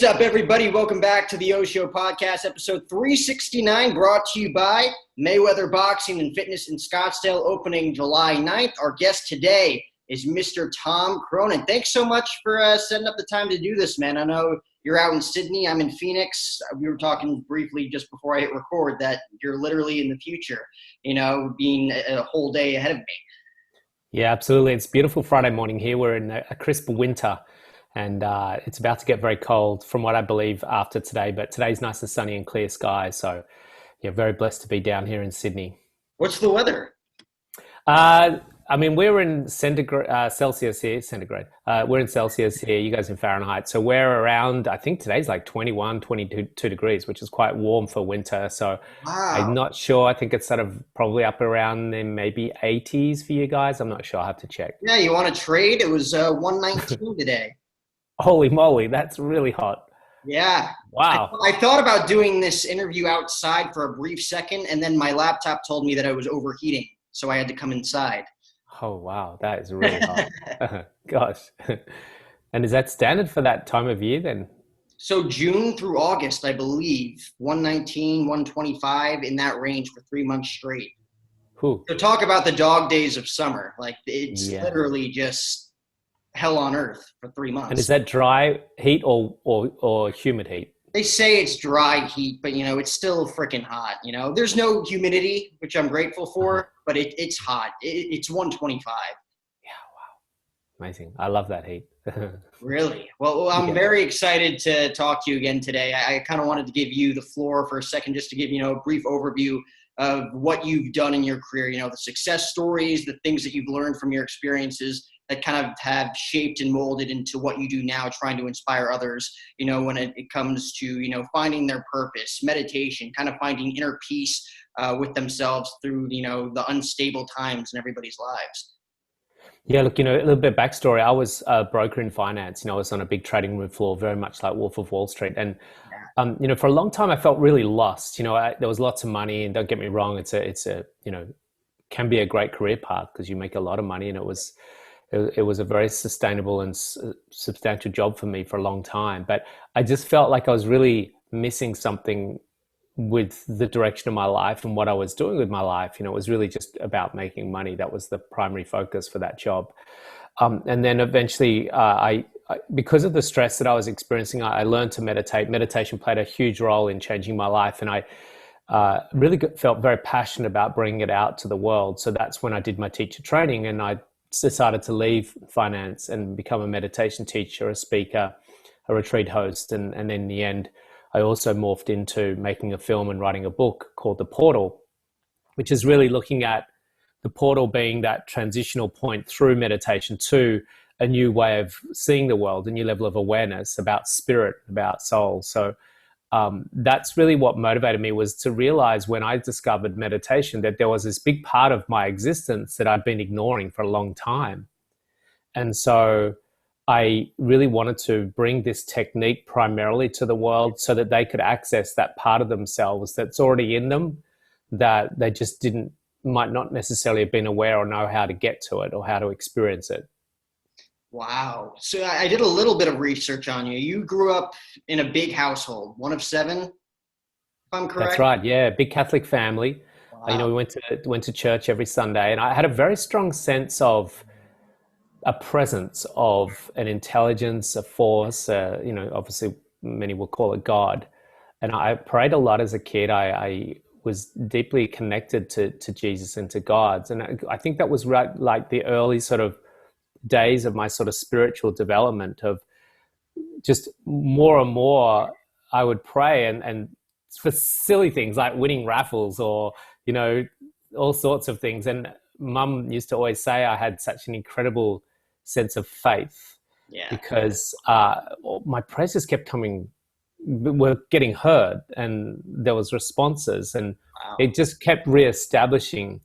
What's up, everybody? Welcome back to the O Show Podcast, episode 369, brought to you by Mayweather Boxing and Fitness in Scottsdale, opening July 9th. Our guest today is Mr. Tom Cronin. Thanks so much for setting up the time to do this, man. I know you're out in Sydney. I'm in Phoenix. We were talking briefly just before I hit record that you're literally in the future, being a whole day ahead of me. Yeah, absolutely. It's beautiful Friday morning here. We're in a crisp winter. And it's about to get very cold from what I believe after today, but today's nice and sunny and clear skies. So yeah, very blessed to be down here in Sydney. What's the weather? We're in Celsius here, centigrade. We're in Celsius here, you guys in Fahrenheit. So we're around, I think today's like 21, 22 degrees, which is quite warm for winter. So wow. I'm not sure. I think it's sort of probably up around the maybe 80s for you guys. I'm not sure. I'll have to check. Yeah, you want to trade? It was 119 today. Holy moly, that's really hot. Yeah. Wow. I thought about doing this interview outside for a brief second, and then my laptop told me that I was overheating, so I had to come inside. Oh, wow. That is really hot. Gosh. And is that standard for that time of year then? So June through August, I believe, 119, 125, in that range for 3 months straight. Whew. So talk about the dog days of summer. Like, it's literally just hell on earth for 3 months. And is that dry heat or humid heat? They say it's dry heat, but it's still freaking hot. There's no humidity, which I'm grateful for, but it's hot. It's 125. Yeah, wow, amazing. I love that heat. Really? Well, I'm very excited to talk to you again today. I kind of wanted to give you the floor for a second, just to give a brief overview of what you've done in your career. The success stories, the things that you've learned from your experiences that kind of have shaped and molded into what you do now, trying to inspire others, when it comes to, finding their purpose, meditation, kind of finding inner peace with themselves through, the unstable times in everybody's lives. Yeah, look, a little bit of backstory. I was a broker in finance. I was on a big trading room floor, very much like Wolf of Wall Street. And, for a long time, I felt really lost. There was lots of money, and don't get me wrong, it's a can be a great career path because you make a lot of money, and it was a very sustainable and substantial job for me for a long time. But I just felt like I was really missing something with the direction of my life and what I was doing with my life. It was really just about making money. That was the primary focus for that job. And then eventually, I because of the stress that I was experiencing, I learned to meditate. Meditation played a huge role in changing my life. And I really felt very passionate about bringing it out to the world. So that's when I did my teacher training, and I decided to leave finance and become a meditation teacher, a speaker, a retreat host. And in the end, I also morphed into making a film and writing a book called The Portal, which is really looking at the portal being that transitional point through meditation to a new way of seeing the world, a new level of awareness about spirit, about soul. So that's really what motivated me, was to realize when I discovered meditation that there was this big part of my existence that I'd been ignoring for a long time. And so I really wanted to bring this technique primarily to the world so that they could access that part of themselves that's already in them, that they just might not necessarily have been aware or know how to get to it or how to experience it. Wow. So I did a little bit of research on you. You grew up in a big household, one of seven, if I'm correct? That's right. Yeah. Big Catholic family. Wow. We went to church every Sunday, and I had a very strong sense of a presence of an intelligence, a force, obviously many will call it God. And I prayed a lot as a kid. I was deeply connected to Jesus and to God. And I think that was right, like the early sort of days of my sort of spiritual development, of just more and more I would pray and for silly things like winning raffles or, all sorts of things. And Mum used to always say I had such an incredible sense of faith because my prayers just kept were getting heard, and there was responses, and it just kept reestablishing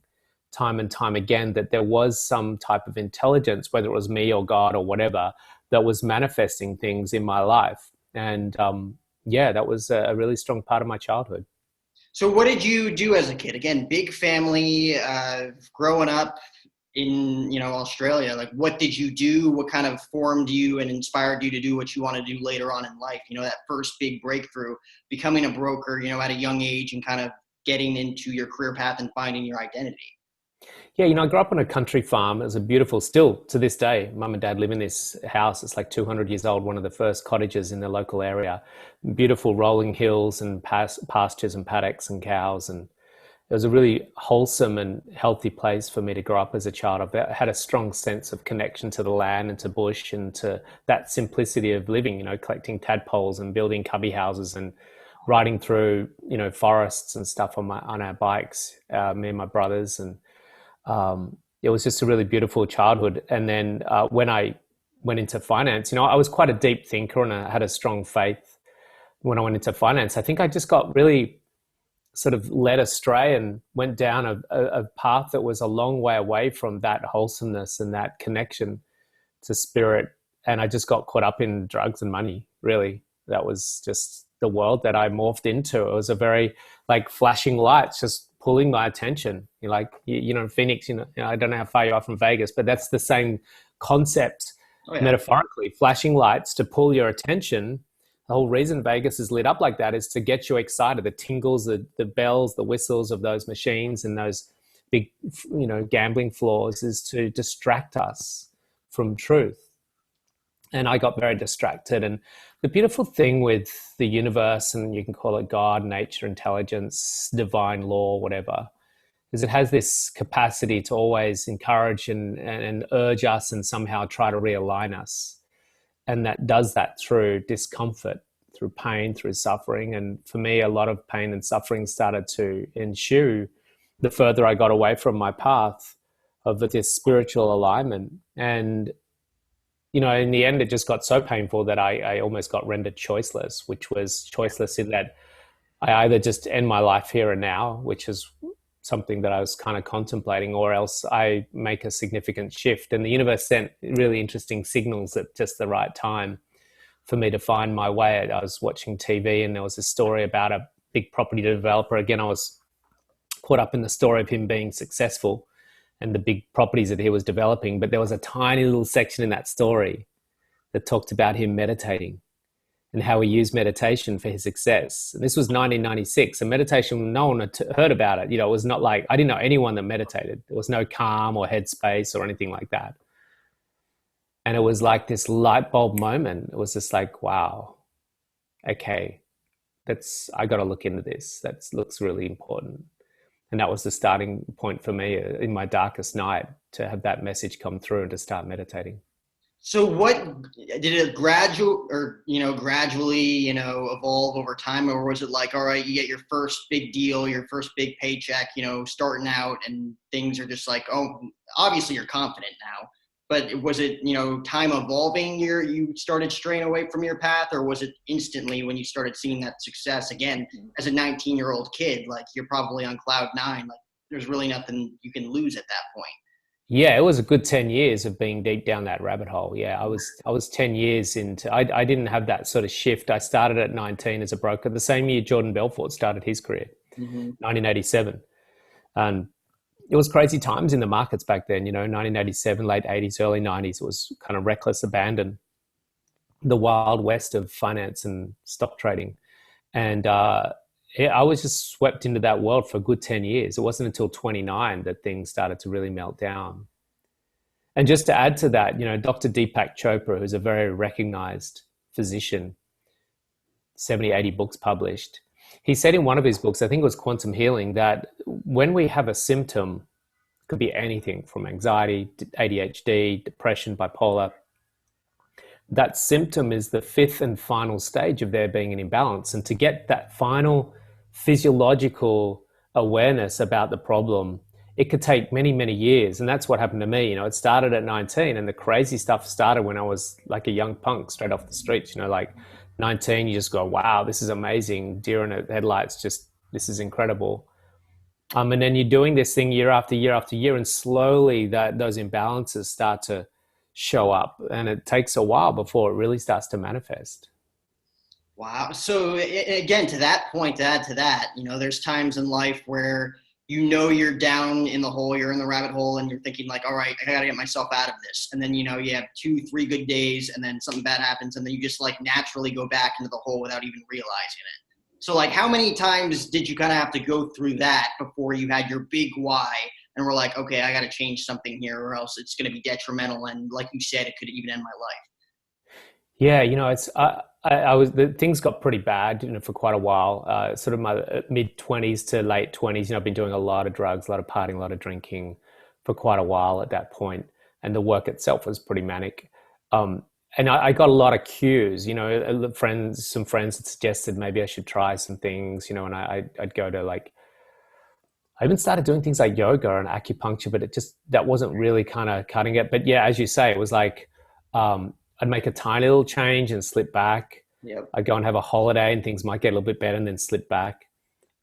time and time again that there was some type of intelligence, whether it was me or God or whatever, that was manifesting things in my life. And that was a really strong part of my childhood. So what did you do as a kid? Again, big family, growing up in, Australia? Like, what did you do? What kind of formed you and inspired you to do what you want to do later on in life? That first big breakthrough, becoming a broker, at a young age, and kind of getting into your career path and finding your identity. Yeah, I grew up on a country farm. It was a beautiful, still to this day, mum and dad live in this house. It's like 200 years old, one of the first cottages in the local area. Beautiful rolling hills and pastures and paddocks and cows. And it was a really wholesome and healthy place for me to grow up as a child. I had a strong sense of connection to the land and to bush and to that simplicity of living, collecting tadpoles and building cubby houses and riding through, forests and stuff on our bikes, me and my brothers. And it was just a really beautiful childhood. And then when I went into finance, I was quite a deep thinker and I had a strong faith when I went into finance. I think I just got really sort of led astray and went down a path that was a long way away from that wholesomeness and that connection to spirit. And I just got caught up in drugs and money, really. That was just the world that I morphed into. It was a very like flashing lights, just pulling my attention. Phoenix, I don't know how far you are from Vegas, but that's the same concept. Oh, yeah. Metaphorically, flashing lights to pull your attention. The whole reason Vegas is lit up like that is to get you excited. The tingles, the bells, the whistles of those machines and those big, gambling floors is to distract us from truth. And I got very distracted. And the beautiful thing with the universe, and you can call it God, nature, intelligence, divine law, whatever, is it has this capacity to always encourage and urge us and somehow try to realign us. And that does that through discomfort, through pain, through suffering. And for me, a lot of pain and suffering started to ensue the further I got away from my path of this spiritual alignment. And in the end, it just got so painful that I almost got rendered choiceless, which was choiceless in that I either just end my life here and now, which is something that I was kind of contemplating, or else I make a significant shift. And the universe sent really interesting signals at just the right time for me to find my way. I was watching TV and there was a story about a big property developer. Again, I was caught up in the story of him being successful and the big properties that he was developing. But there was a tiny little section in that story that talked about him meditating and how he used meditation for his success. And this was 1996. And meditation, no one had heard about it. It was not like, I didn't know anyone that meditated. There was no Calm or Headspace or anything like that. And it was like this light bulb moment. It was just like, wow, okay, I got to look into this. That looks really important. And that was the starting point for me in my darkest night, to have that message come through and to start meditating. So what did it gradually, evolve over time? Or was it like, all right, you get your first big deal, your first big paycheck, starting out, and things are just like, oh, obviously you're confident now. But was it, time evolving, you started straying away from your path? Or was it instantly when you started seeing that success again as a 19-year-old kid? Like, you're probably on cloud nine. Like, there's really nothing you can lose at that point. Yeah, it was a good 10 years of being deep down that rabbit hole. Yeah, I was 10 years into, I didn't have that sort of shift. I started at 19 as a broker, the same year Jordan Belfort started his career, 1987. And it was crazy times in the markets back then, 1987, late 80s, early 90s. It was kind of reckless abandon, the wild west of finance and stock trading. And I was just swept into that world for a good 10 years. It wasn't until 29 that things started to really melt down. And just to add to that, Dr. Deepak Chopra, who's a very recognized physician, 70, 80 books published, he said in one of his books, I think it was Quantum Healing, that when we have a symptom, it could be anything from anxiety, ADHD, depression, bipolar, that symptom is the fifth and final stage of there being an imbalance. And to get that final physiological awareness about the problem, it could take many, many years. And that's what happened to me. It started at 19, and the crazy stuff started when I was like a young punk straight off the streets, like 19, you just go, wow, this is amazing. Deer in the headlights, just, this is incredible. And then you're doing this thing year after year after year, and slowly those imbalances start to show up, and it takes a while before it really starts to manifest. Wow. So again, to that point, to add to that, there's times in life where you're down in the hole, you're in the rabbit hole, and you're thinking like, all right, I gotta get myself out of this. And then, you have 2, 3 good days, and then something bad happens, and then you just like naturally go back into the hole without even realizing it. So like, how many times did you kind of have to go through that before you had your big why and we're like, okay, I got to change something here or else it's going to be detrimental. And like you said, it could even end my life. Yeah, it's things got pretty bad, for quite a while. Sort of my mid 20s to late 20s. I've been doing a lot of drugs, a lot of partying, a lot of drinking for quite a while at that point, and the work itself was pretty manic. And I got a lot of cues. Some friends had suggested maybe I should try some things. And I'd go to like. I even started doing things like yoga and acupuncture, but that wasn't really kind of cutting it. But yeah, as you say, it was like. I'd make a tiny little change and slip back. Yep. I'd go and have a holiday and things might get a little bit better and then slip back.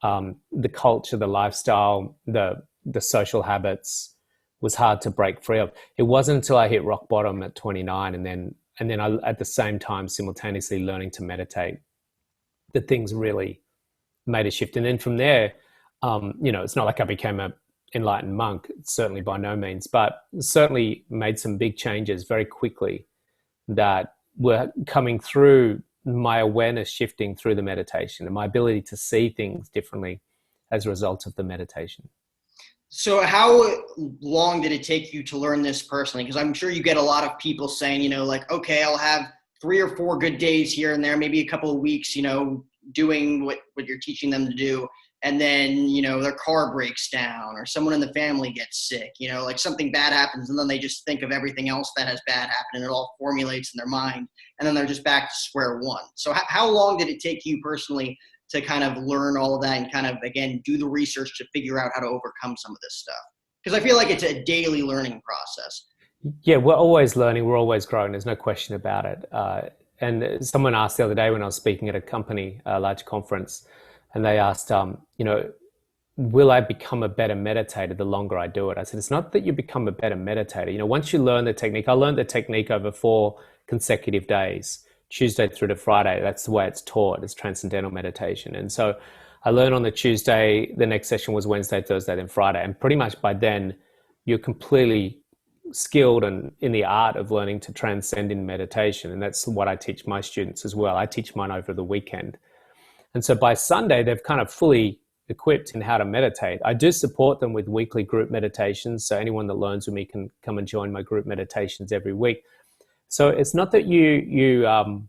The culture, the lifestyle, the social habits was hard to break free of. It wasn't until I hit rock bottom at 29 and then I, at the same time, simultaneously learning to meditate, that things really made a shift. And then from there, it's not like I became a enlightened monk, certainly by no means, but certainly made some big changes very quickly that were coming through my awareness shifting through the meditation and my ability to see things differently as a result of the meditation. So how long did it take you to learn this personally? Because I'm sure you get a lot of people saying, like, okay, I'll have 3 or 4 good days here and there, maybe a couple of weeks, doing what you're teaching them to do. And then, their car breaks down or someone in the family gets sick, like something bad happens and then they just think of everything else that has bad happened and it all formulates in their mind. And then they're just back to square one. So how long did it take you personally to kind of learn all of that and kind of, again, do the research to figure out how to overcome some of this stuff? Because I feel like it's a daily learning process. Yeah, we're always learning. We're always growing. There's no question about it. And someone asked the other day when I was speaking at a company, a large conference, and they asked, will I become a better meditator the longer I do it? I said, it's not that you become a better meditator. Once you learn the technique, I learned the technique over 4 consecutive days, Tuesday through to Friday. That's the way it's taught. It's transcendental meditation. And so I learned on the Tuesday, the next session was Wednesday, Thursday, then Friday. And pretty much by then, you're completely skilled and in the art of learning to transcend in meditation. And that's what I teach my students as well. I teach mine over the weekend. And so by Sunday, they've kind of fully equipped in how to meditate. I do support them with weekly group meditations. So anyone that learns with me can come and join my group meditations every week. So it's not that you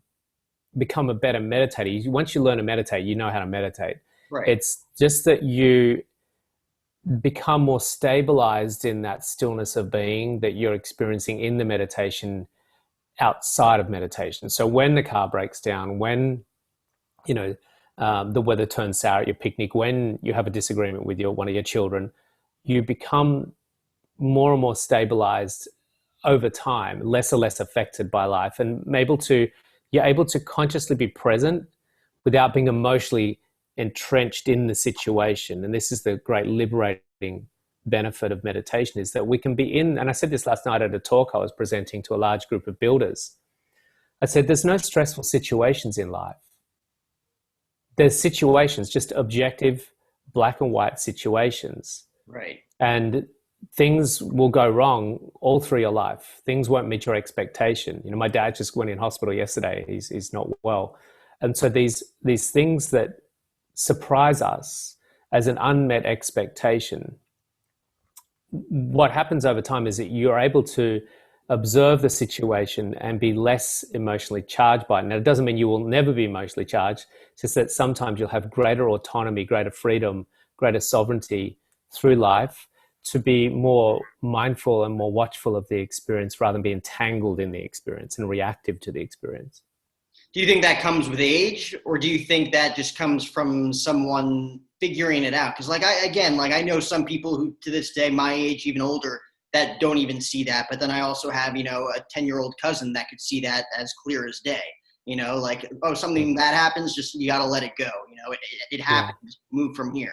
become a better meditator. Once you learn to meditate, you know how to meditate. Right. It's just that you become more stabilized in that stillness of being that you're experiencing in the meditation outside of meditation. So when the car breaks down, when, the weather turns sour at your picnic, when you have a disagreement with one of your children, you become more and more stabilized over time, less and less affected by life, and you're able to consciously be present without being emotionally entrenched in the situation. And this is the great liberating benefit of meditation, is that we can be in, and I said this last night at a talk I was presenting to a large group of builders. I said, there's no stressful situations in life. There's situations, just objective, black and white situations. Right. And things will go wrong all through your life. Things won't meet your expectation. My dad just went in hospital yesterday. He's not well. And so these things that surprise us as an unmet expectation, what happens over time is that you're able to observe the situation and be less emotionally charged by it. Now, it doesn't mean you will never be emotionally charged. It's just that sometimes you'll have greater autonomy, greater freedom, greater sovereignty through life to be more mindful and more watchful of the experience rather than be entangled in the experience and reactive to the experience. Do you think that comes with age, or do you think that just comes from someone figuring it out? Because I know some people who to this day, my age, even older, that don't even see that. But then I also have, a 10-year-old cousin that could see that as clear as day. Something that happens, just you got to let it go. It happens. Yeah. Move from here.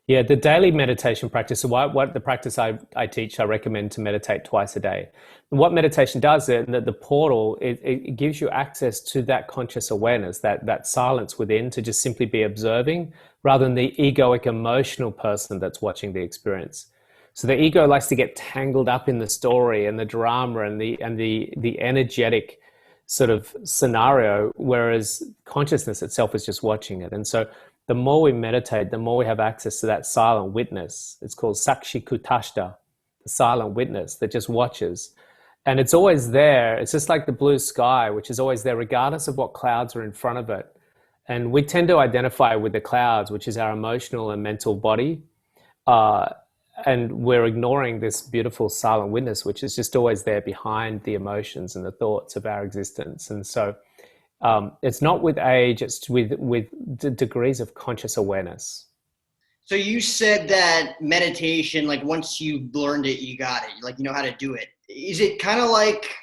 Yeah, the daily meditation practice, so what the practice I teach, I recommend to meditate twice a day. And what meditation does, the portal, it gives you access to that conscious awareness, that silence within, to just simply be observing rather than the egoic emotional person that's watching the experience. So the ego likes to get tangled up in the story and the drama and the energetic sort of scenario, whereas consciousness itself is just watching it. And so the more we meditate, the more we have access to that silent witness. It's called Sakshi Kutashta, the silent witness that just watches. And it's always there. It's just like the blue sky, which is always there, regardless of what clouds are in front of it. And we tend to identify with the clouds, which is our emotional and mental body. Uh, and we're ignoring this beautiful silent witness, which is just always there behind the emotions and the thoughts of our existence. And so it's not with age, it's with degrees of conscious awareness. So you said that meditation, like once you've learned it, you got it, like you know how to do it. Is it kind of like,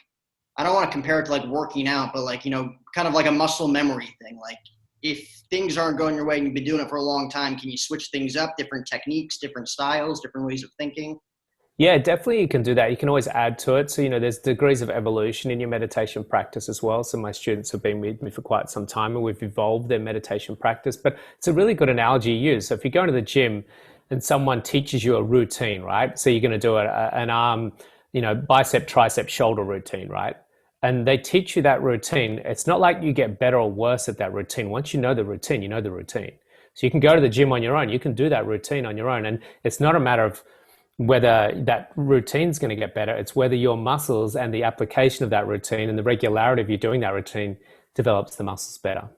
I don't want to compare it to like working out, but like, you know, kind of like a muscle memory thing. Like if things aren't going your way and you've been doing it for a long time, can you switch things up, different techniques, different styles, different ways of thinking? Yeah, definitely you can do that. You can always add to it. So, there's degrees of evolution in your meditation practice as well. So my students have been with me for quite some time and we've evolved their meditation practice. But it's a really good analogy to use. So if you go to the gym and someone teaches you a routine, right? So you're going to do an arm, bicep, tricep, shoulder routine, right? And they teach you that routine. It's not like you get better or worse at that routine. Once you know the routine, you know the routine. So you can go to the gym on your own. You can do that routine on your own. And it's not a matter of whether that routine is going to get better. It's whether your muscles and the application of that routine and the regularity of you doing that routine develops the muscles better.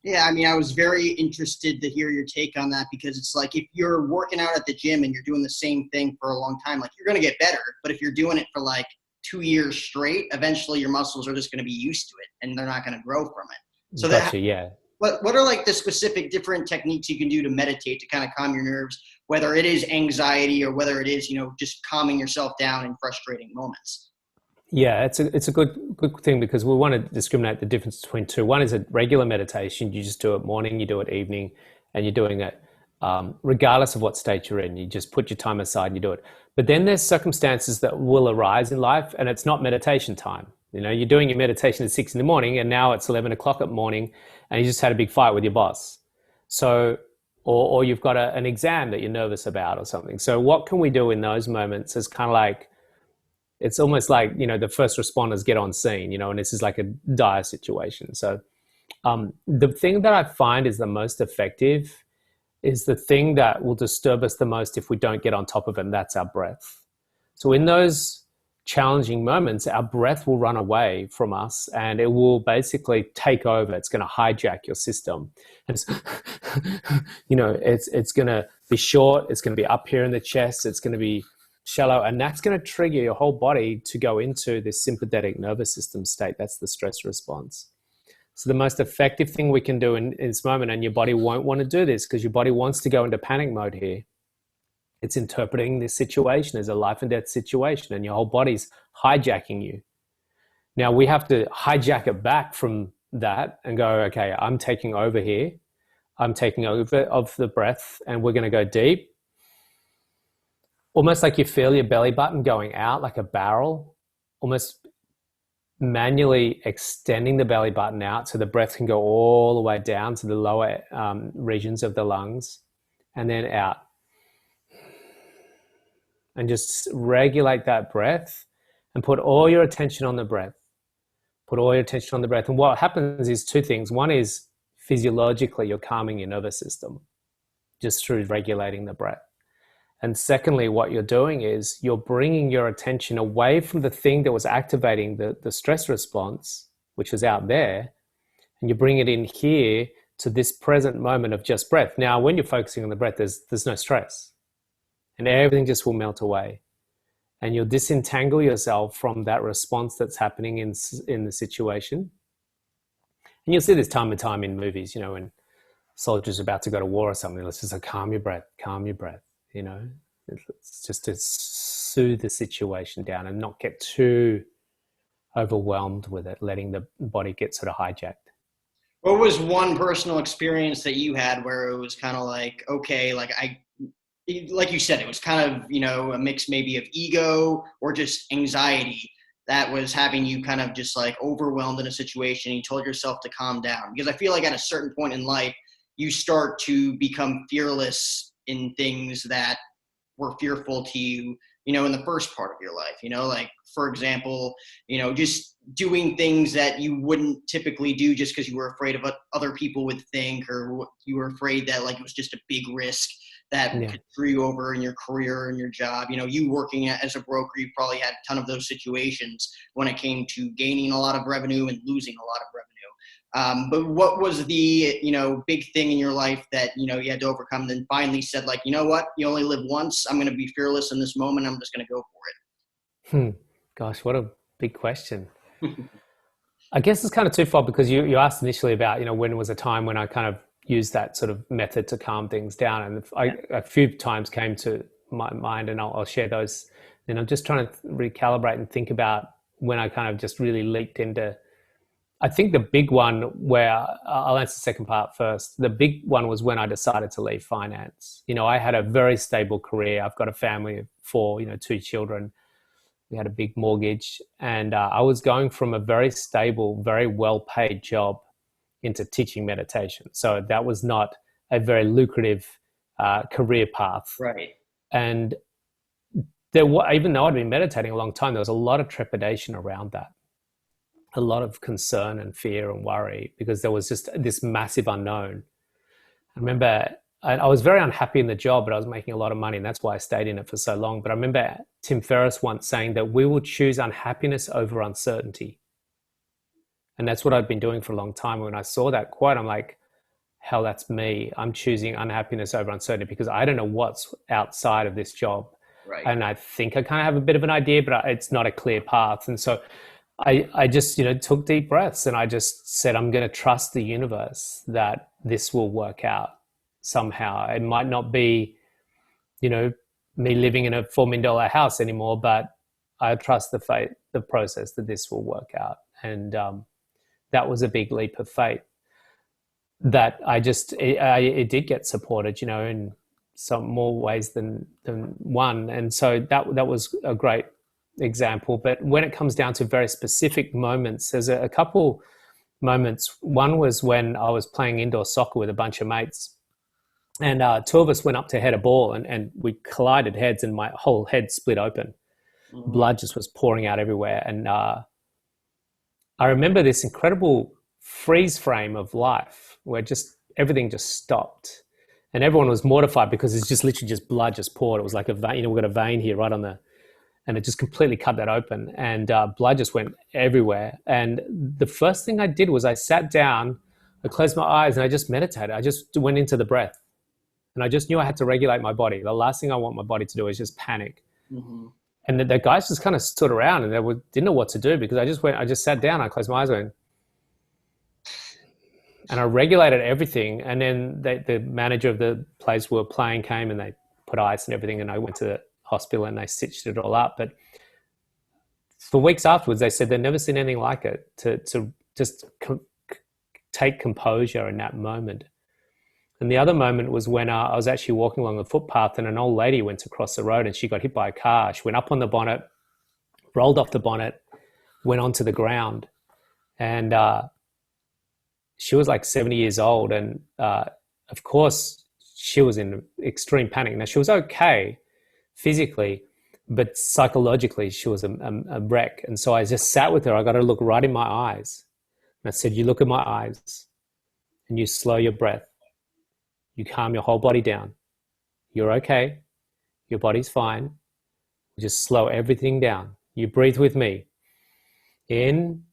Yeah, I mean, I was very interested to hear your take on that because it's like if you're working out at the gym and you're doing the same thing for a long time, like you're going to get better. But if you're doing it for like 2 years straight, eventually your muscles are just going to be used to it and they're not going to grow from it. So Gotcha, yeah. what are like the specific different techniques you can do to meditate to kind of calm your nerves, whether it is anxiety or whether it is, just calming yourself down in frustrating moments? Yeah, it's a good thing because we want to discriminate the difference between two. One is a regular meditation. You just do it morning, you do it evening, and you're doing it regardless of what state you're in. You just put your time aside and you do it. But then there's circumstances that will arise in life, and it's not meditation time. You're doing your meditation at 6 a.m, and now it's 11 o'clock at morning, and you just had a big fight with your boss. So, or you've got an exam that you're nervous about or something. So what can we do in those moments is kind of like, it's almost like, the first responders get on scene, and this is like a dire situation. So the thing that I find is the most effective is the thing that will disturb us the most if we don't get on top of it, and that's our breath. So in those challenging moments, our breath will run away from us and it will basically take over. It's going to hijack your system. And it's going to be short. It's going to be up here in the chest. It's going to be shallow. And that's going to trigger your whole body to go into this sympathetic nervous system state. That's the stress response. So the most effective thing we can do in this moment, and your body won't want to do this because your body wants to go into panic mode here. It's interpreting this situation as a life and death situation, and your whole body's hijacking you. Now we have to hijack it back from that and go, okay, I'm taking over here. I'm taking over of the breath, and we're going to go deep. Almost like you feel your belly button going out like a barrel, almost manually extending the belly button out so the breath can go all the way down to the lower regions of the lungs and then out. And just regulate that breath and put all your attention on the breath. Put all your attention on the breath. And what happens is two things. One is physiologically you're calming your nervous system just through regulating the breath. And secondly, what you're doing is you're bringing your attention away from the thing that was activating the stress response, which was out there, and you bring it in here to this present moment of just breath. Now, when you're focusing on the breath, there's no stress, and everything just will melt away. And you'll disentangle yourself from that response that's happening in the situation. And you'll see this time and time in movies, when soldiers are about to go to war or something. Let's just say, calm your breath, It's just to soothe the situation down and not get too overwhelmed with it, letting the body get sort of hijacked. What was one personal experience that you had where it was kind of like, okay, like you said, it was kind of, a mix maybe of ego or just anxiety that was having you kind of just like overwhelmed in a situation. You told yourself to calm down, because I feel like at a certain point in life, you start to become fearless in things that were fearful to you, in the first part of your life, like, for example, just doing things that you wouldn't typically do just because you were afraid of what other people would think, or you were afraid that like it was just a big risk that Yeah. could screw you over in your career and your job. You working as a broker, you probably had a ton of those situations when it came to gaining a lot of revenue and losing a lot of revenue. But what was the, big thing in your life that, you had to overcome, and then finally said, like, you know what, you only live once. I'm going to be fearless in this moment. I'm just going to go Hmm. Gosh, what a big question. for it. I guess it's kind of twofold, because you asked initially about, when was a time when I kind of used that sort of method to calm things down. And a few times came to my mind, and I'll share those. And I'm just trying to recalibrate and think about when I kind of just really leaped into, I think the big one, where I'll answer the second part first. The big one was when I decided to leave finance. I had a very stable career. I've got a family of four, two children. We had a big mortgage, and I was going from a very stable, very well-paid job into teaching meditation. So that was not a very lucrative career path. Right. And even though I'd been meditating a long time, there was a lot of trepidation around that, a lot of concern and fear and worry, because there was just this massive unknown. I remember I was very unhappy in the job, but I was making a lot of money, and that's why I stayed in it for so long. But I remember Tim Ferriss once saying that we will choose unhappiness over uncertainty. And that's what I'd been doing for a long time. When I saw that quote, I'm like, hell, that's me. I'm choosing unhappiness over uncertainty, because I don't know what's outside of this job. Right. And I think I kind of have a bit of an idea, but it's not a clear path. And so I just, took deep breaths, and I just said, I'm going to trust the universe that this will work out somehow. It might not be, me living in a $4 million house anymore, but I trust the process that this will work out. And that was a big leap of faith that it did get supported, in some more ways than one. And so that was a great example. But when it comes down to very specific moments, there's a couple moments. One was when I was playing indoor soccer with a bunch of mates, and two of us went up to head a ball, and we collided heads, and my whole head split open. Mm-hmm. Blood just was pouring out everywhere. And I remember this incredible freeze frame of life where just everything just stopped, and everyone was mortified because it's just literally just blood just poured. It was like a vein, we've got a vein here right on and it just completely cut that open, and blood just went everywhere. And the first thing I did was I sat down, I closed my eyes, and I just meditated. I just went into the breath, and I just knew I had to regulate my body. The last thing I want my body to do is just panic. Mm-hmm. And the guys just kind of stood around, and didn't know what to do, because I just sat down, I closed my eyes, and I regulated everything. And then the manager of the place we were playing came, and they put ice and everything, and I went to the hospital and they stitched it all up. But for weeks afterwards, they said they'd never seen anything like it, to just take composure in that moment. And the other moment was when I was actually walking along the footpath, and an old lady went across the road, and she got hit by a car. She went up on the bonnet, rolled off the bonnet, went onto the ground. And she was like 70 years old. And of course, she was in extreme panic. Now, she was okay physically, but psychologically, she was a wreck. And so I just sat with her. I got her to look right in my eyes. And I said, you look at my eyes, and you slow your breath. You calm your whole body down. You're okay. Your body's fine. Just slow everything down. You breathe with me. In,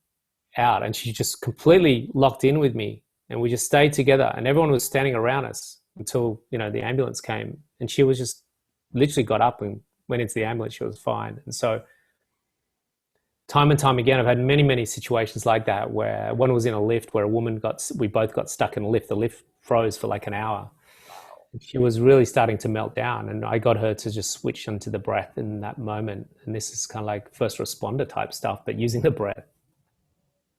out. And she just completely locked in with me. And we just stayed together. And everyone was standing around us until, the ambulance came. And she was just literally got up and went into the ambulance. She was fine. And so time and time again, I've had many, many situations like that, where one was in a lift where we both got stuck in a lift. The lift froze for like an hour. She was really starting to melt down, and I got her to just switch onto the breath in that moment. And this is kind of like first responder type stuff, but using the breath.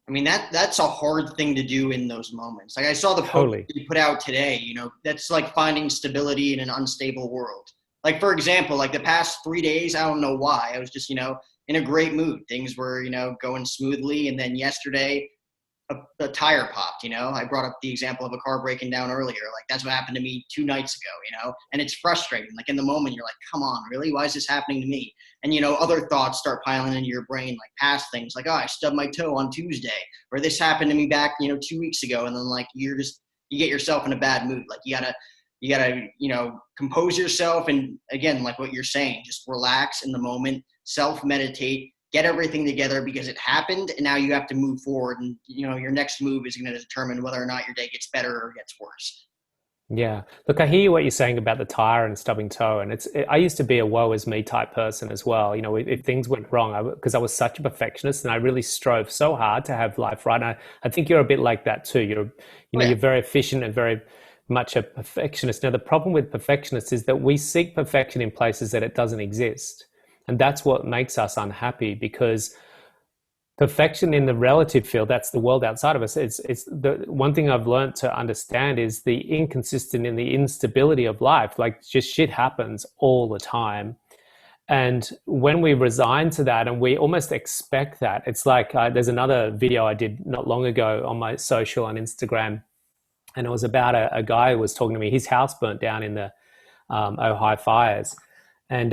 I mean, that's a hard thing to do in those moments. Like I saw the post Totally. you put out today, that's like finding stability in an unstable world. Like, for example, like the past 3 days, I don't know why. I was just, in a great mood. Things were, going smoothly. And then yesterday, a tire popped. I brought up the example of a car breaking down earlier. Like that's what happened to me 2 nights ago. And it's frustrating. Like in the moment you're like, come on, really, why is this happening to me? And other thoughts start piling into your brain, like past things, like, oh, I stubbed my toe on Tuesday, or this happened to me back 2 weeks ago. And then like you get yourself in a bad mood. Like you gotta compose yourself, and again, like what you're saying, just relax in the moment, self meditate, get everything together, because it happened and now you have to move forward, and your next move is going to determine whether or not your day gets better or gets worse. Yeah. Look, I hear you what you're saying about the tire and stubbing toe, and I used to be a woe is me type person as well. If things went wrong, because I was such a perfectionist and I really strove so hard to have life right. And I think you're a bit like that too. Oh, yeah. You're very efficient and very much a perfectionist. Now, the problem with perfectionists is that we seek perfection in places that it doesn't exist. And that's what makes us unhappy, because perfection in the relative field, that's the world outside of us. It's the one thing I've learned to understand is the inconsistent and the instability of life. Like just shit happens all the time. And when we resign to that and we almost expect that, it's like there's another video I did not long ago on my social on Instagram, and it was about a guy who was talking to me. His house burnt down in the Ohio fires. And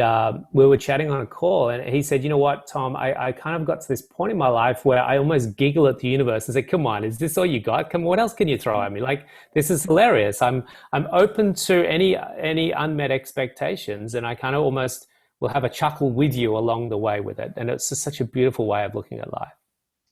we were chatting on a call, and he said, you know what, Tom, I kind of got to this point in my life where I almost giggle at the universe and say, come on, is this all you got? Come on, what else can you throw at me? Like, this is hilarious. I'm open to any unmet expectations, and I kind of almost will have a chuckle with you along the way with it. And it's just such a beautiful way of looking at life.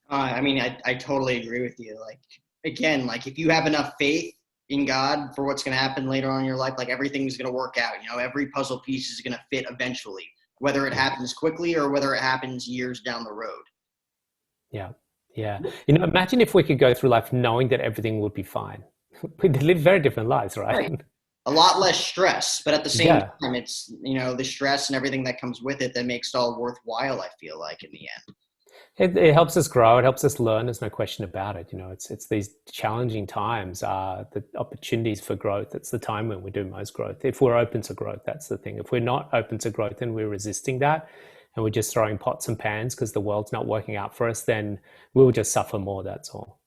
I mean, I totally agree with you. Like, again, like if you have enough faith in God for what's going to happen later on in your life, like everything's going to work out. Every puzzle piece is going to fit eventually, whether it happens quickly or whether it happens years down the road. Yeah. Yeah. Imagine if we could go through life knowing that everything would be fine. We'd live very different lives, right? Right. A lot less stress, but at the same Yeah. time, it's, the stress and everything that comes with it that makes it all worthwhile, I feel like, in the end. It helps us grow. It helps us learn. There's no question about it. It's these challenging times, the opportunities for growth. It's the time when we do most growth. If we're open to growth, that's the thing. If we're not open to growth and we're resisting that, and we're just throwing pots and pans because the world's not working out for us, then we'll just suffer more. That's all.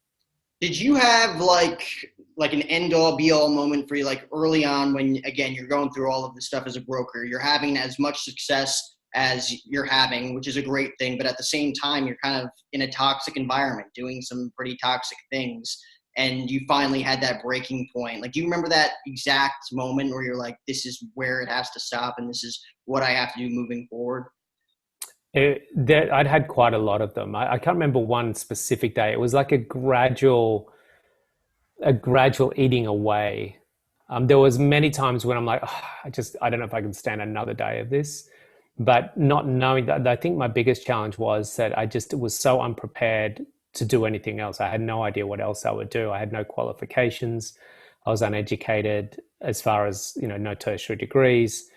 Did you have like an end all be all moment for you, like early on when, again, you're going through all of this stuff as a broker, you're having as much success as you're having, which is a great thing, but at the same time, you're kind of in a toxic environment, doing some pretty toxic things, and you finally had that breaking point? Like, do you remember that exact moment where you're like, this is where it has to stop, and this is what I have to do moving forward? I'd had quite a lot of them. I can't remember one specific day. It was like a gradual eating away. There was many times when I'm like, oh, I don't know if I can stand another day of this. But not knowing that, I think my biggest challenge was that I just was so unprepared to do anything else. I had no idea what else I would do. I had no qualifications. I was uneducated as far as, no tertiary degrees.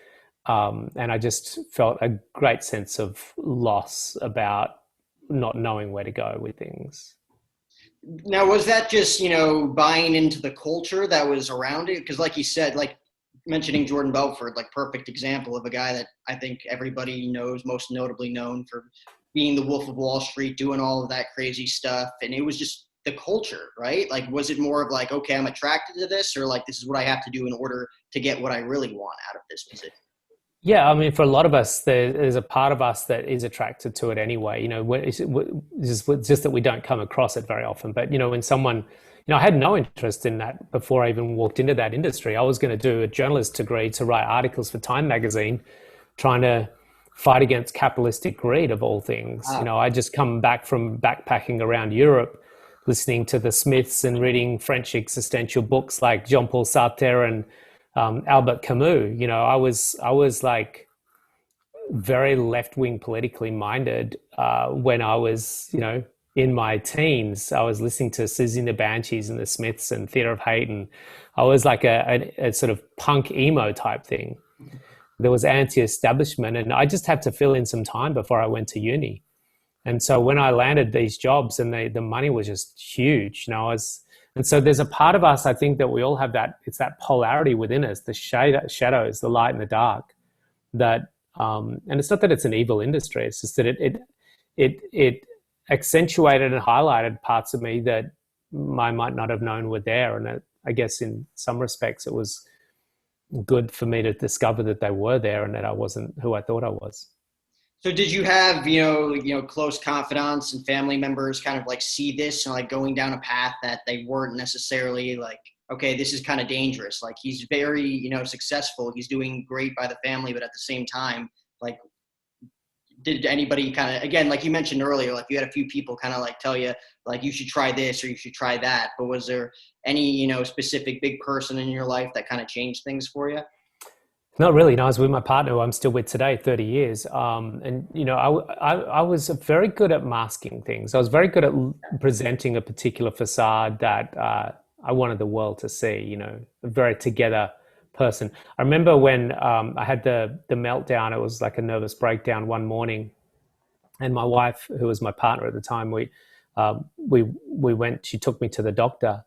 And I just felt a great sense of loss about not knowing where to go with things. Now, was that just, buying into the culture that was around it? Because like you said, like mentioning Jordan Belfort, like perfect example of a guy that I think everybody knows, most notably known for being the Wolf of Wall Street, doing all of that crazy stuff. And it was just the culture, right? Like, was it more of like, okay, I'm attracted to this, or like, this is what I have to do in order to get what I really want out of this position? Yeah, I mean, for a lot of us, there's a part of us that is attracted to it anyway. It's just that we don't come across it very often. But, when someone, I had no interest in that before I even walked into that industry. I was going to do a journalist degree to write articles for Time magazine, trying to fight against capitalistic greed of all things. Wow. I just come back from backpacking around Europe, listening to the Smiths and reading French existential books like Jean-Paul Sartre and Albert Camus. I was like very left-wing politically minded when I was, in my teens. I was listening to Susie and the Banshees and the Smiths and Theatre of Hate, and I was like a sort of punk emo type thing. There was anti-establishment, and I just had to fill in some time before I went to uni. And so when I landed these jobs and the money was just huge, and so there's a part of us, I think, that we all have that, it's that polarity within us, the shadows, the light and the dark, that, and it's not that it's an evil industry, it's just that it accentuated and highlighted parts of me that I might not have known were there. And I guess in some respects it was good for me to discover that they were there and that I wasn't who I thought I was. So did you have, close confidants and family members kind of like see this and like going down a path that they weren't necessarily like, okay, this is kind of dangerous. Like he's very, successful. He's doing great by the family, but at the same time, like, did anybody kind of, again, like you mentioned earlier, like you had a few people kind of like tell you like you should try this or you should try that, but was there any, specific big person in your life that kind of changed things for you? Not really. No, I was with my partner, who I'm still with today, 30 years. And, I was very good at masking things. I was very good at presenting a particular facade that I wanted the world to see, a very together person. I remember when I had the meltdown, it was like a nervous breakdown one morning. And my wife, who was my partner at the time, we went, she took me to the doctor.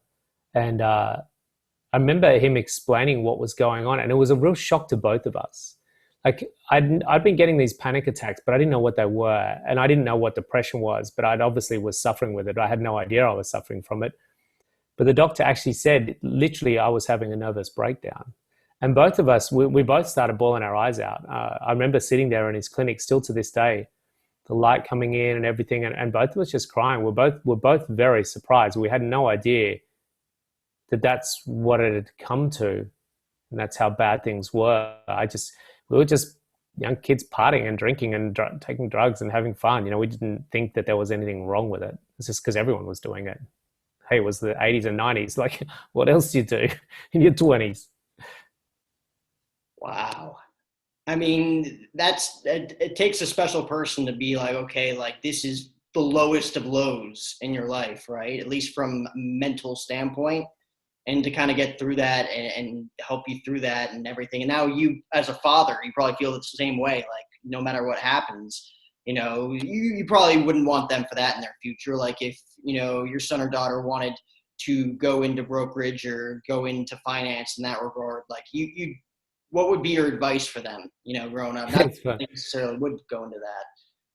And I remember him explaining what was going on, and it was a real shock to both of us. Like I'd been getting these panic attacks, but I didn't know what they were, and I didn't know what depression was, but I'd obviously was suffering with it. I had no idea I was suffering from it. But the doctor actually said, literally, I was having a nervous breakdown. And both of us, we both started bawling our eyes out. I remember sitting there in his clinic still to this day, the light coming in and everything, and both of us just crying. We're both very surprised. We had no idea that that's what it had come to, and that's how bad things were. We were just young kids partying and drinking and taking drugs and having fun. We didn't think that there was anything wrong with it. It's just because everyone was doing it. Hey, it was the 80s and 90s. Like, what else do you do in your 20s? Wow. I mean, it takes a special person to be like, okay, like this is the lowest of lows in your life, right? At least from a mental standpoint. And to kind of get through that and help you through that and everything. And now you, as a father, you probably feel the same way. Like no matter what happens, you probably wouldn't want them for that in their future. Like if, your son or daughter wanted to go into brokerage or go into finance in that regard, like what would be your advice for them, growing up? Not necessarily would go into that.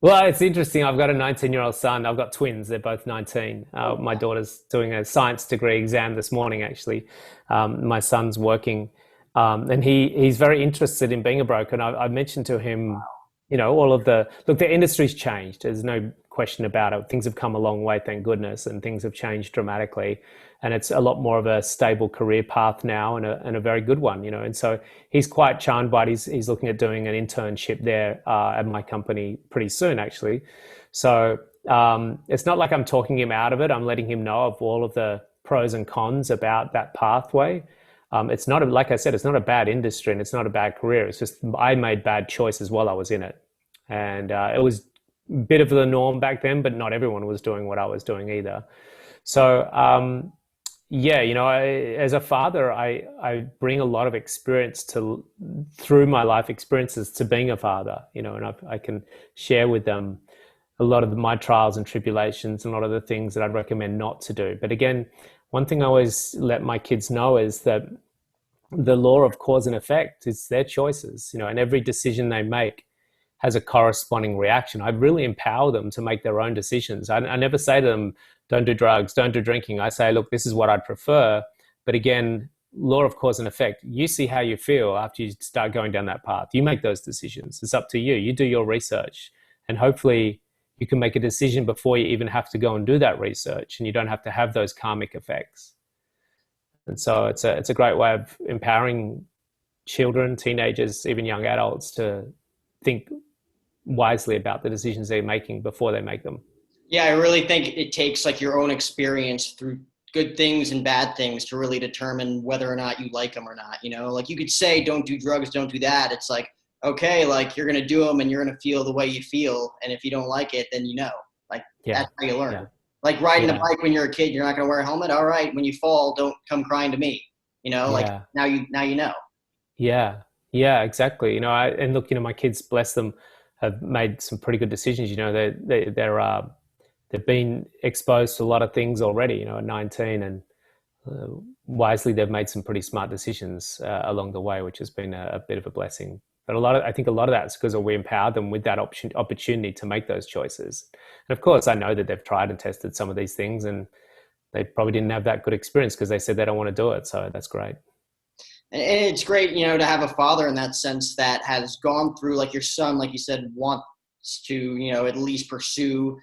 Well, it's interesting. I've got a 19-year-old son. I've got twins. They're both 19. My daughter's doing a science degree exam this morning, actually. My son's working, and he's very interested in being a broker. And I mentioned to him, look, the industry's changed. There's no question about it. Things have come a long way, thank goodness, and things have changed dramatically. And it's a lot more of a stable career path now, and a very good one, And so he's quite charmed by it. He's looking at doing an internship there at my company pretty soon, actually. So it's not like I'm talking him out of it. I'm letting him know of all of the pros and cons about that pathway. It's not, like I said, it's not a bad industry and it's not a bad career. It's just I made bad choices while I was in it. And it was a bit of the norm back then, but not everyone was doing what I was doing either. So, as a father, I bring a lot of experience through my life experiences to being a father, and I can share with them a lot of my trials and tribulations and a lot of the things that I'd recommend not to do. But again, one thing I always let my kids know is that the law of cause and effect is their choices, and every decision they make has a corresponding reaction. I really empower them to make their own decisions. I never say to them, don't do drugs, don't do drinking. I say, look, this is what I'd prefer. But again, law of cause and effect, you see how you feel after you start going down that path. You make those decisions. It's up to you. You do your research. And hopefully you can make a decision before you even have to go and do that research, and you don't have to have those karmic effects. And so it's a great way of empowering children, teenagers, even young adults to think wisely about the decisions they're making before they make them. Yeah, I really think it takes like your own experience through good things and bad things to really determine whether or not you like them or not. Like you could say, don't do drugs, don't do that. It's like, okay, like you're going to do them and you're going to feel the way you feel. And if you don't like it, then that's how you learn. Yeah. Like riding a bike when you're a kid, you're not going to wear a helmet. All right. When you fall, don't come crying to me, like now you know. Yeah, exactly. And look, my kids, bless them, have made some pretty good decisions. You know, they've been exposed to a lot of things already, you know, at 19, and uh, wisely they've made some pretty smart decisions along the way, which has been a bit of a blessing. But I think a lot of that's because we empowered them with that opportunity to make those choices. And of course, I know that they've tried and tested some of these things, and they probably didn't have that good experience because they said they don't want to do it. So that's great. And it's great, you know, to have a father in that sense that has gone through, like your son, like you said, wants to, you know, at least pursue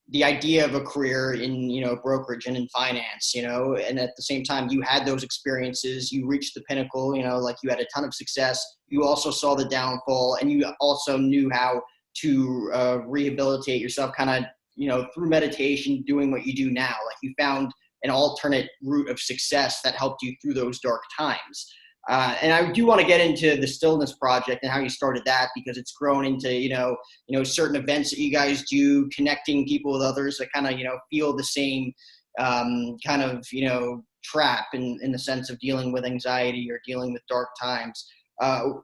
the idea of a career in, you know, brokerage and in finance, you know, and at the same time you had those experiences, you reached the pinnacle, you know, like you had a ton of success. You also saw the downfall, and you also knew how to rehabilitate yourself kind of, you know, through meditation, doing what you do now. Like you found an alternate route of success that helped you through those dark times. And I do want to get into the Stillness project and how you started that, because it's grown into, certain events that you guys do, connecting people with others that kind of, you know, feel the same kind of, you know, trap in the sense of dealing with anxiety or dealing with dark times.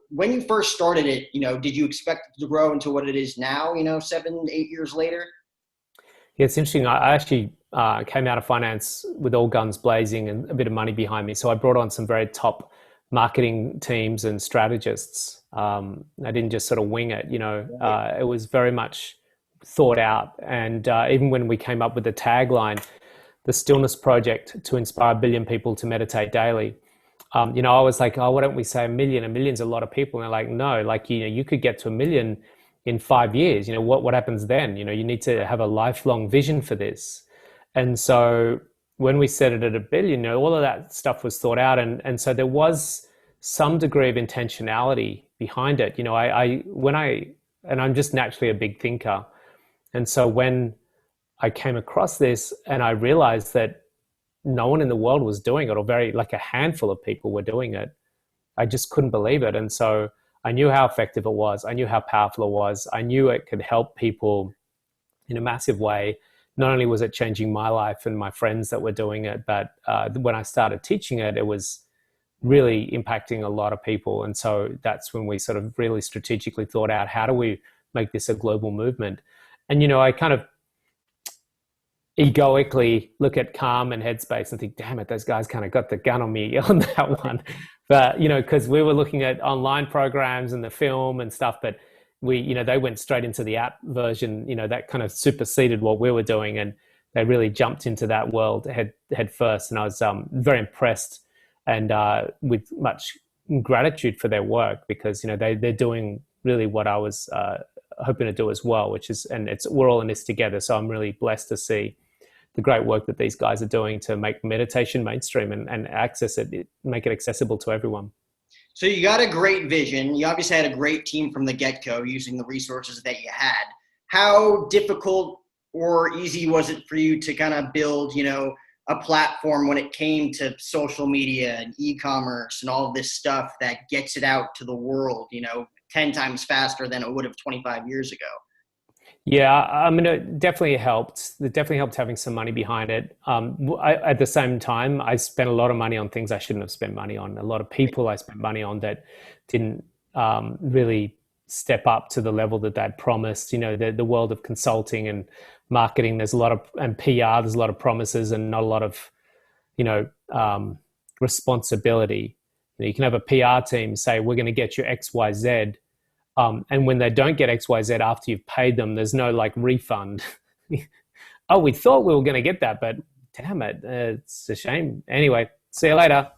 When you first started it, you know, did you expect it to grow into what it is now, you know, 7, 8 years later? Yeah, it's interesting. I actually came out of finance with all guns blazing and a bit of money behind me. So I brought on some very top marketing teams and strategists. I didn't just sort of wing it, you know. It was very much thought out. And even when we came up with the tagline, the Stillness Project to inspire 1 billion people to meditate daily, you know, I was like, oh, why don't we say 1 million? 1 million's a lot of people. And they're like, no, like, you know, you could get to 1 million in 5 years. You know, what happens then? You know, you need to have a lifelong vision for this. And so when we set it at 1 billion, you know, all of that stuff was thought out. And so there was some degree of intentionality behind it. You know, and I'm just naturally a big thinker. And so when I came across this and I realized that no one in the world was doing it, or like a handful of people were doing it, I just couldn't believe it. And so I knew how effective it was. I knew how powerful it was. I knew it could help people in a massive way. Not only was it changing my life and my friends that were doing it, but when I started teaching it, it was really impacting a lot of people. And so that's when we sort of really strategically thought out, how do we make this a global movement? And, you know, I kind of egoically look at Calm and Headspace and think, damn it, those guys kind of got the gun on me on that one. But, you know, because we were looking at online programs and the film and stuff, but they went straight into the app version, you know, that kind of superseded what we were doing. And they really jumped into that world head first. And I was very impressed and with much gratitude for their work, because, you know, they're doing really what I was hoping to do as well, which is, and we're all in this together. So I'm really blessed to see the great work that these guys are doing to make meditation mainstream and access it, make it accessible to everyone. So you got a great vision. You obviously had a great team from the get-go using the resources that you had. How difficult or easy was it for you to kind of build, you know, a platform when it came to social media and e-commerce and all of this stuff that gets it out to the world, you know, 10 times faster than it would have 25 years ago? Yeah, I mean, it definitely helped. It definitely helped having some money behind it. At the same time, I spent a lot of money on things I shouldn't have spent money on. A lot of people I spent money on that didn't really step up to the level that they'd promised. You know, the world of consulting and marketing, there's a lot of, and PR, there's a lot of promises and not a lot of, you know, responsibility. You know, you can have a PR team say, we're going to get you X, Y, Z. And when they don't get X, Y, Z after you've paid them, there's no like refund. Oh, we thought we were going to get that, but damn it, it's a shame. Anyway, see you later.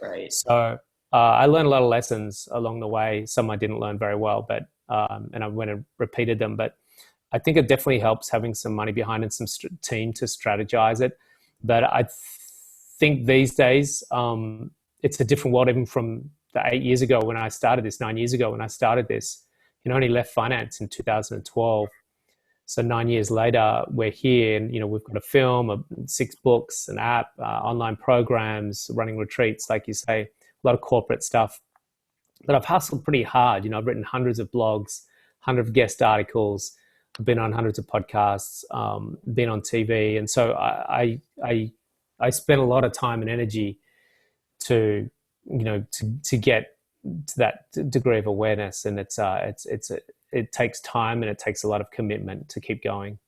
Right. So I learned a lot of lessons along the way. Some I didn't learn very well, but and I went and repeated them. But I think it definitely helps having some money behind and some team to strategize it. But I think these days it's a different world, even from the 8 years ago when I started this, 9 years ago when I started this. You know, I only left finance in 2012. So 9 years later, we're here, and, you know, we've got a film, 6 books, an app, online programs, running retreats, like you say, a lot of corporate stuff. But I've hustled pretty hard. You know, I've written hundreds of blogs, hundreds of guest articles, I've been on hundreds of podcasts, been on TV. And so I spent a lot of time and energy to, you know, to get to that degree of awareness. And it's it takes time and it takes a lot of commitment to keep going.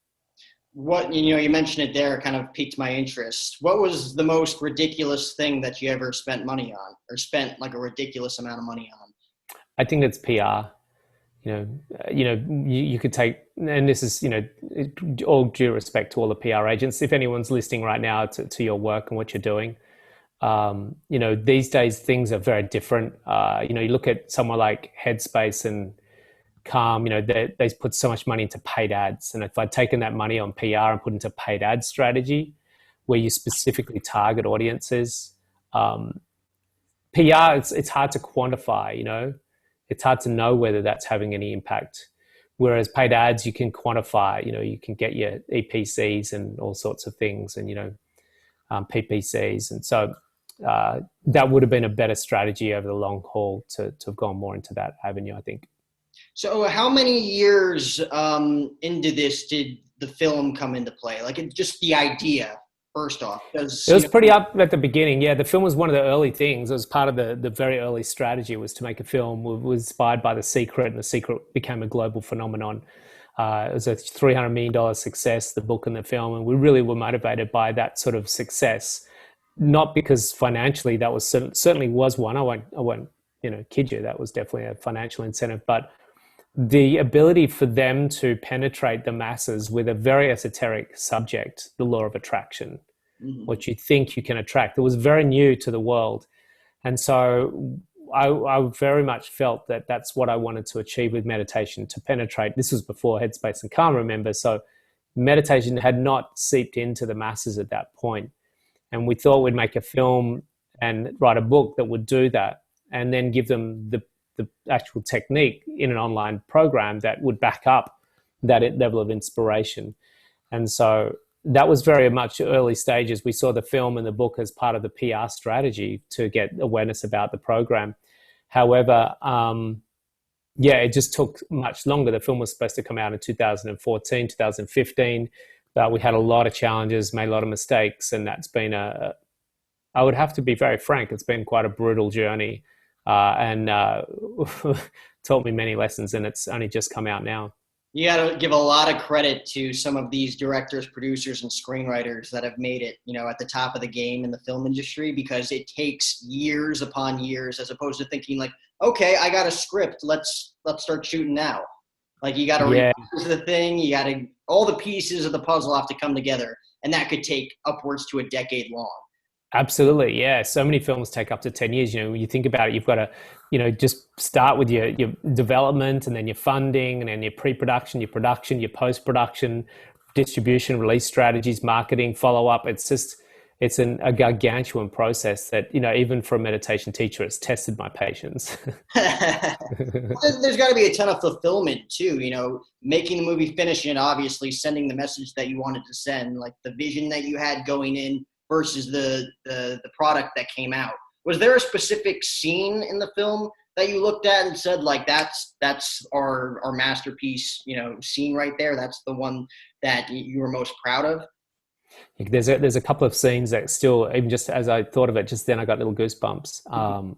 What, you mentioned it there, kind of piqued my interest. What was the most ridiculous thing that you ever spent money on, or spent like a ridiculous amount of money on? I think it's PR. You could take, and this is, all due respect to all the PR agents. If anyone's listening right now to your work and what you're doing, these days things are very different. You look at someone like Headspace and Calm, they put so much money into paid ads. And if I'd taken that money on PR and put into paid ad strategy, where you specifically target audiences, PR, it's hard to quantify, it's hard to know whether that's having any impact. Whereas paid ads, you can quantify, you can get your EPCs and all sorts of things and, PPCs. And so that would have been a better strategy over the long haul to have gone more into that avenue, I think. So how many years into this did the film come into play? Like just the idea, first off. It was pretty up at the beginning. Yeah, the film was one of the early things. It was part of the very early strategy was to make a film. It was inspired by The Secret, and The Secret became a global phenomenon. It was a $300 million success, the book and the film, and we really were motivated by that sort of success. Not because financially that was certainly was one. I won't kid you. That was definitely a financial incentive, but the ability for them to penetrate the masses with a very esoteric subject, the law of attraction, what you think you can attract. It was very new to the world. And so I very much felt that that's what I wanted to achieve with meditation, to penetrate. This was before Headspace and Calm, remember. So meditation had not seeped into the masses at that point. And we thought we'd make a film and write a book that would do that, and then give them the actual technique in an online program that would back up that level of inspiration. And so that was very much early stages. We saw the film and the book as part of the PR strategy to get awareness about the program. However, it just took much longer. The film was supposed to come out in 2014, 2015. We had a lot of challenges, made a lot of mistakes, and that's been I would have to be very frank, it's been quite a brutal journey. And taught me many lessons, and it's only just come out now. You got to give a lot of credit to some of these directors, producers, and screenwriters that have made it, at the top of the game in the film industry, because it takes years upon years, as opposed to thinking like, okay, I got a script, let's start shooting now. Like you got to read the thing, you got to, all the pieces of the puzzle have to come together, and that could take upwards to a decade long. Absolutely, yeah. So many films take up to 10 years. When you think about it, you've got to, just start with your development, and then your funding, and then your pre-production, your production, your post-production, distribution, release strategies, marketing, follow-up. It's a gargantuan process that, even for a meditation teacher, it's tested my patience. There's got to be a ton of fulfillment too, making the movie, finishing it, obviously sending the message that you wanted to send, like the vision that you had going in, versus the product that came out. Was there a specific scene in the film that you looked at and said, like, that's our masterpiece, scene right there? That's the one that you were most proud of? There's a couple of scenes that still, even just as I thought of it, just then I got little goosebumps.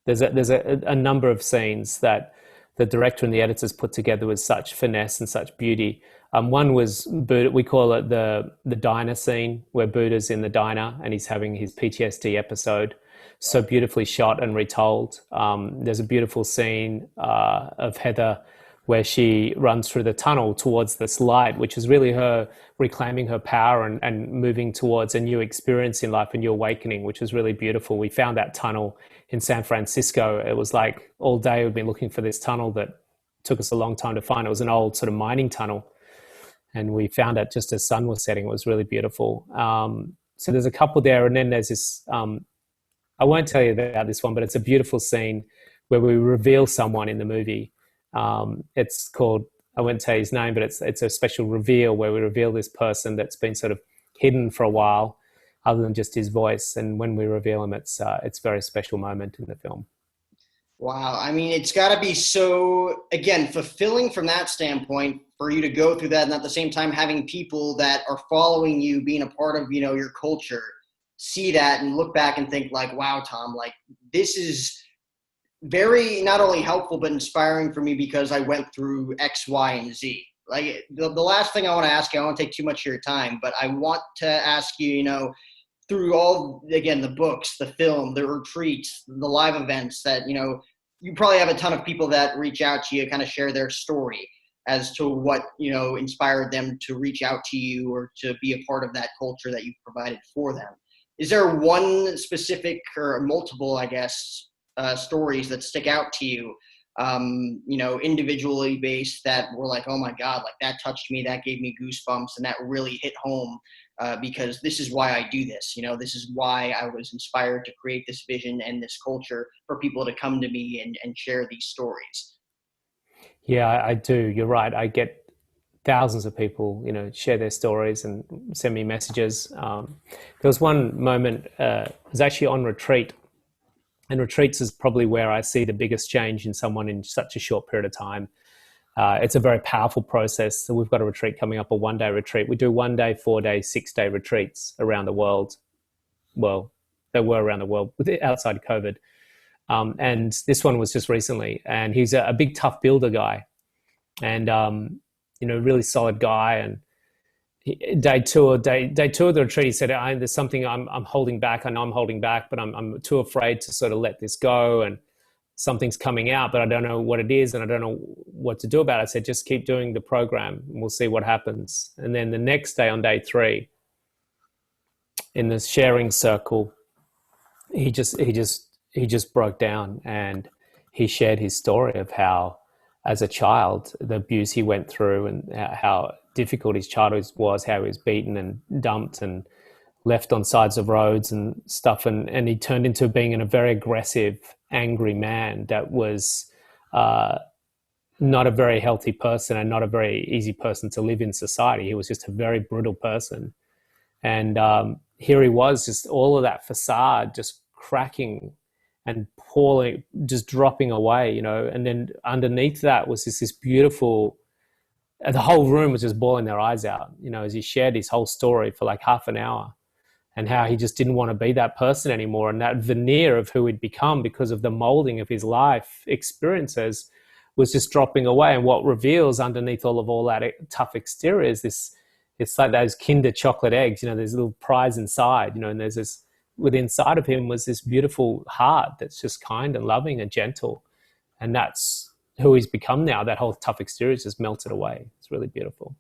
There's a number of scenes that the director and the editors put together with such finesse and such beauty. One was Buddha. We call it the diner scene, where Buddha's in the diner and he's having his PTSD episode. So beautifully shot and retold. There's a beautiful scene of Heather where she runs through the tunnel towards this light, which is really her reclaiming her power and moving towards a new experience in life, a new awakening, which is really beautiful. We found that tunnel in San Francisco. It was like all day we've been looking for this tunnel that took us a long time to find. It was an old sort of mining tunnel, and we found it just as sun was setting. It was really beautiful. So there's a couple there, and then there's this, I won't tell you about this one, but it's a beautiful scene where we reveal someone in the movie. It's called, I won't tell you his name, but it's a special reveal where we reveal this person that's been sort of hidden for a while, other than just his voice. And when we reveal him, it's a very special moment in the film. Wow. I mean, it's got to be so, again, fulfilling from that standpoint for you to go through that, and at the same time having people that are following you, being a part of, your culture, see that and look back and think like, wow, Tom, like this is very not only helpful but inspiring for me because I went through X, Y, and Z. Like the last thing I want to ask you, I don't want to take too much of your time, but I want to ask you, through all, again, the books, the film, the retreats, the live events that, you probably have a ton of people that reach out to you, kind of share their story as to what, inspired them to reach out to you or to be a part of that culture that you've provided for them. Is there one specific or multiple, I guess, stories that stick out to you, individually based that were like, oh my God, like that touched me, that gave me goosebumps, and that really hit home because this is why I do this. This is why I was inspired to create this vision and this culture for people to come to me and share these stories. Yeah, I do. You're right. I get thousands of people, share their stories and send me messages. There was one moment, I was actually on retreat, and retreats is probably where I see the biggest change in someone in such a short period of time. It's a very powerful process. So we've got a retreat coming up, a 1-day retreat. We do 1 day, 4 day, 6-day retreats around the world. Well, they were around the world outside of COVID. And this one was just recently. And he's a big, tough builder guy, and really solid guy. And day two of the retreat, he said, "There's something I'm holding back. I know I'm holding back, but I'm too afraid to sort of let this go. And something's coming out, but I don't know what it is, and I don't know what to do about it." I said, "Just keep doing the program, and we'll see what happens." And then the next day, on day 3, in the sharing circle, he just broke down, and he shared his story of how, as a child, the abuse he went through, and how difficult his childhood was, how he was beaten and dumped and left on sides of roads and stuff. And he turned into being a very aggressive, angry man that was not a very healthy person and not a very easy person to live in society. He was just a very brutal person. And here he was, just all of that facade just cracking and poorly, just dropping away, and then underneath that was this beautiful, the whole room was just bawling their eyes out, as he shared his whole story for like half an hour, and how he just didn't want to be that person anymore. And that veneer of who he'd become because of the molding of his life experiences was just dropping away. And what reveals underneath all that tough exterior is this, it's like those Kinder chocolate eggs, there's a little prize inside, and there's this, within inside of him was this beautiful heart that's just kind and loving and gentle. And that's who he's become now. That whole tough exterior is just melted away. It's really beautiful.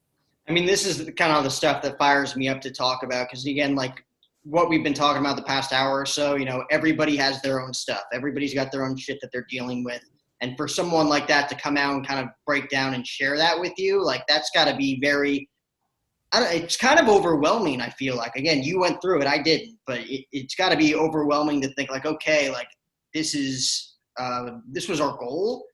I mean, this is kind of the stuff that fires me up to talk about, because again, like what we've been talking about the past hour or so, everybody has their own stuff. Everybody's got their own shit that they're dealing with. And for someone like that to come out and kind of break down and share that with you, like that's got to be very, it's kind of overwhelming, I feel like. Again, you went through it, I didn't, but it's got to be overwhelming to think like, okay, like this was our goal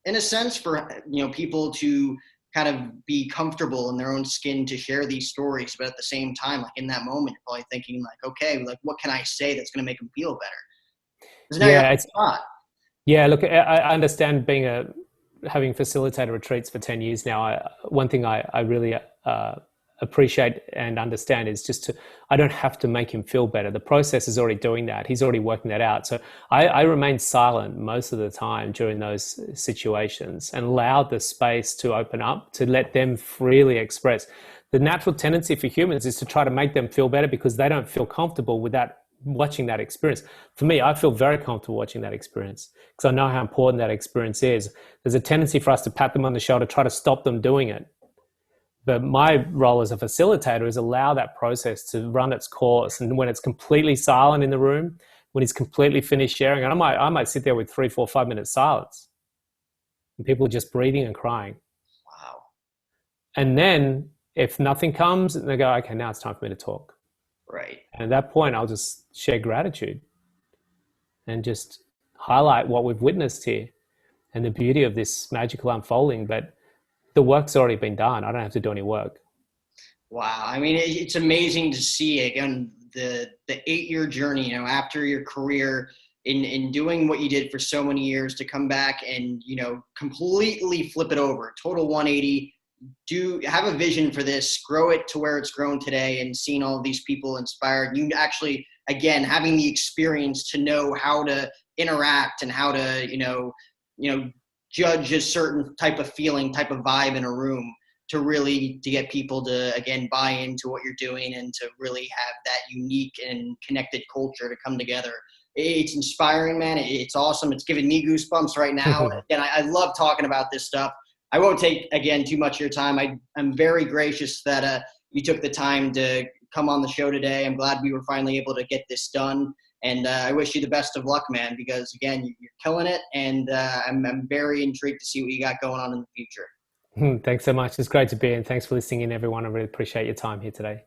in a sense for, people to kind of be comfortable in their own skin to share these stories. But at the same time, like in that moment, you're probably thinking like, okay, like what can I say that's going to make them feel better? Yeah, it's not. Yeah, look, I understand having facilitated retreats for 10 years now. One thing I really appreciate and understand is I don't have to make him feel better. The process is already doing that. He's already working that out. So I remain silent most of the time during those situations and allowed the space to open up, to let them freely express. The natural tendency for humans is to try to make them feel better because they don't feel comfortable with that, watching that experience. For me, I feel very comfortable watching that experience because I know how important that experience is. There's a tendency for us to pat them on the shoulder, try to stop them doing it. But my role as a facilitator is allow that process to run its course. And when it's completely silent in the room, when he's completely finished sharing, and I might sit there with 3, 4, 5 minutes silence, and people are just breathing and crying. Wow. And then if nothing comes, they go, okay, now it's time for me to talk. Right. And at that point, I'll just share gratitude and just highlight what we've witnessed here and the beauty of this magical unfolding. But the work's already been done. I don't have to do any work. Wow. I mean, it's amazing to see, again, the 8-year journey, after your career in doing what you did for so many years, to come back and, completely flip it over, total 180, have a vision for this, grow it to where it's grown today, and seeing all of these people inspired. You actually, again, having the experience to know how to interact and how to, judge a certain type of feeling, type of vibe in a room to really to get people to, again, buy into what you're doing and to really have that unique and connected culture to come together. It's inspiring, man. It's awesome. It's giving me goosebumps right now. And I love talking about this stuff. I won't take, again, too much of your time. I'm very gracious that you took the time to come on the show today. I'm glad we were finally able to get this done. And I wish you the best of luck, man, because, again, you're killing it. And I'm very intrigued to see what you got going on in the future. Thanks so much. It's great to be here. And thanks for listening in, everyone. I really appreciate your time here today.